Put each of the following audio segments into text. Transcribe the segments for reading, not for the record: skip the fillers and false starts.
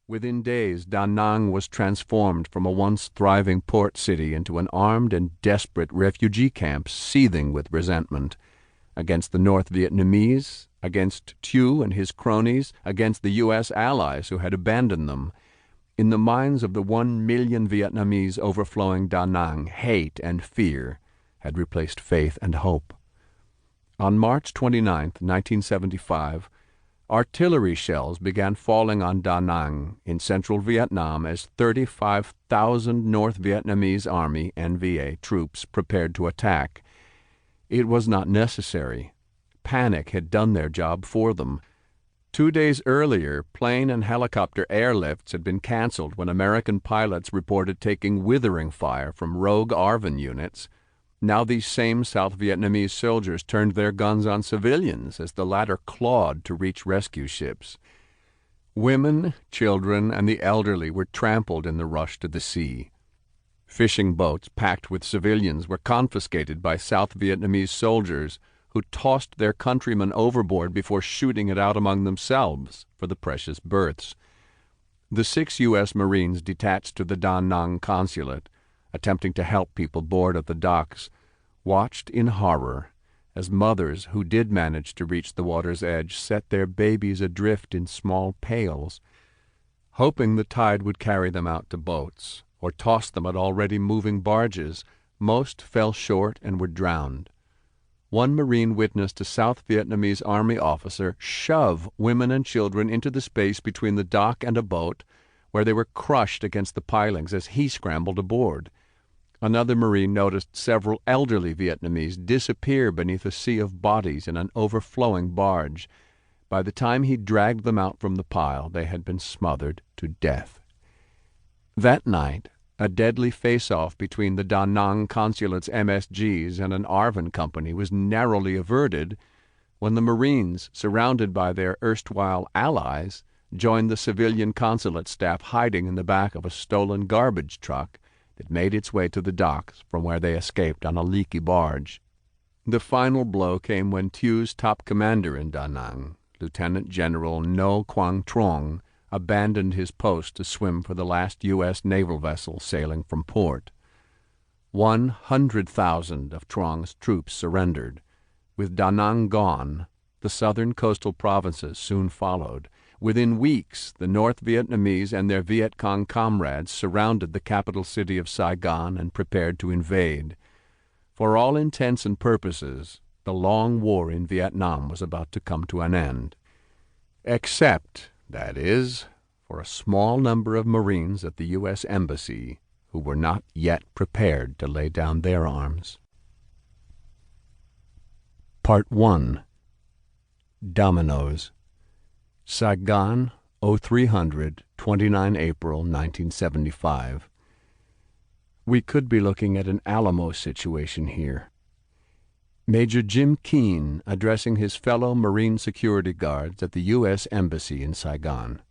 Within days, Da Nang was transformed from a once thriving port city into an armed and desperate refugee camp seething with resentment against the North Vietnamese, against Thieu and his cronies, against the U.S. allies who had abandoned them. In the minds of the 1 million Vietnamese overflowing Da Nang, hate and fear had replaced faith and hope. On March 29, 1975, artillery shells began falling on Da Nang in central Vietnam as 35,000 North Vietnamese Army NVA troops prepared to attack. It was not necessary. Panic had done their job for them. 2 days earlier, plane and helicopter airlifts had been canceled when American pilots reported taking withering fire from rogue ARVN units. Now these same South Vietnamese soldiers turned their guns on civilians as the latter clawed to reach rescue ships. Women, children, and the elderly were trampled in the rush to the sea. Fishing boats packed with civilians were confiscated by South Vietnamese soldiers who tossed their countrymen overboard before shooting it out among themselves for the precious berths. The 6 U.S. Marines detached to the Da Nang consulate, attempting to help people board at the docks, watched in horror as mothers who did manage to reach the water's edge set their babies adrift in small pails, hoping the tide would carry them out to boats or toss them at already moving barges. Most fell short and were drowned. One Marine witnessed a South Vietnamese Army officer shove women and children into the space between the dock and a boat, where they were crushed against the pilings as he scrambled aboard. Another Marine noticed several elderly Vietnamese disappear beneath a sea of bodies in an overflowing barge. By the time he dragged them out from the pile, they had been smothered to death. That night, a deadly face-off between the Da Nang consulate's MSGs and an ARVN company was narrowly averted when the Marines, surrounded by their erstwhile allies, joined the civilian consulate staff hiding in the back of a stolen garbage truck that made its way to the docks from where they escaped on a leaky barge. The final blow came when Thieu's top commander in Da Nang, Lieutenant General No Quang Trong, abandoned his post to swim for the last U.S. naval vessel sailing from port. 100,000 of Trong's troops surrendered. With Da Nang gone, the southern coastal provinces soon followed. Within weeks, the North Vietnamese and their Viet Cong comrades surrounded the capital city of Saigon and prepared to invade. For all intents and purposes, the long war in Vietnam was about to come to an end. Except, that is, for a small number of Marines at the U.S. Embassy who were not yet prepared to lay down their arms. Part 1. Dominoes. Saigon, 0300, 29 April 1975. We could be looking at an Alamo situation here. Major Jim Keane addressing his fellow Marine security guards at the U.S. Embassy in Saigon.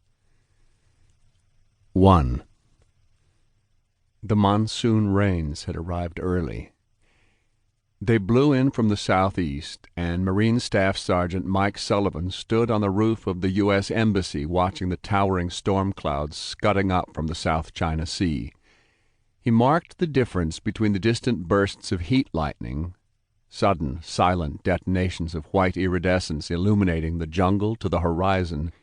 1. The monsoon rains had arrived early. They blew in from the southeast, and Marine Staff Sergeant Mike Sullivan stood on the roof of the U.S. Embassy watching the towering storm clouds scudding up from the South China Sea. He marked the difference between the distant bursts of heat lightning, sudden, silent detonations of white iridescence illuminating the jungle to the horizon,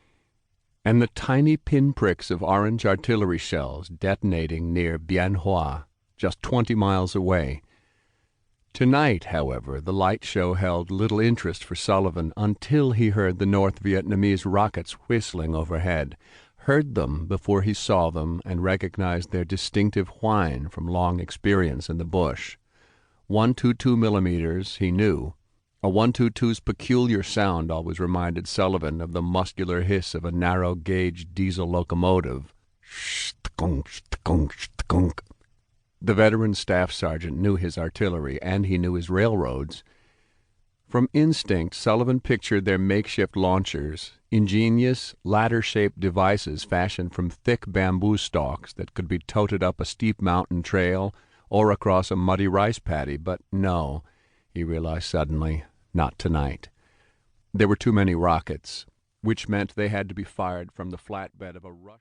and the tiny pinpricks of orange artillery shells detonating near Bien Hoa, just 20 miles away. Tonight, however, the light show held little interest for Sullivan until he heard the North Vietnamese rockets whistling overhead, heard them before he saw them and recognized their distinctive whine from long experience in the bush. 122 millimeters, he knew. A 122's peculiar sound always reminded Sullivan of the muscular hiss of a narrow-gauge diesel locomotive. Shtkunk, shtkunk, shtkunk. The veteran staff sergeant knew his artillery, and he knew his railroads. From instinct, Sullivan pictured their makeshift launchers, ingenious, ladder-shaped devices fashioned from thick bamboo stalks that could be toted up a steep mountain trail or across a muddy rice paddy, but no, he realized suddenly, not tonight. There were too many rockets, which meant they had to be fired from the flatbed of a Russian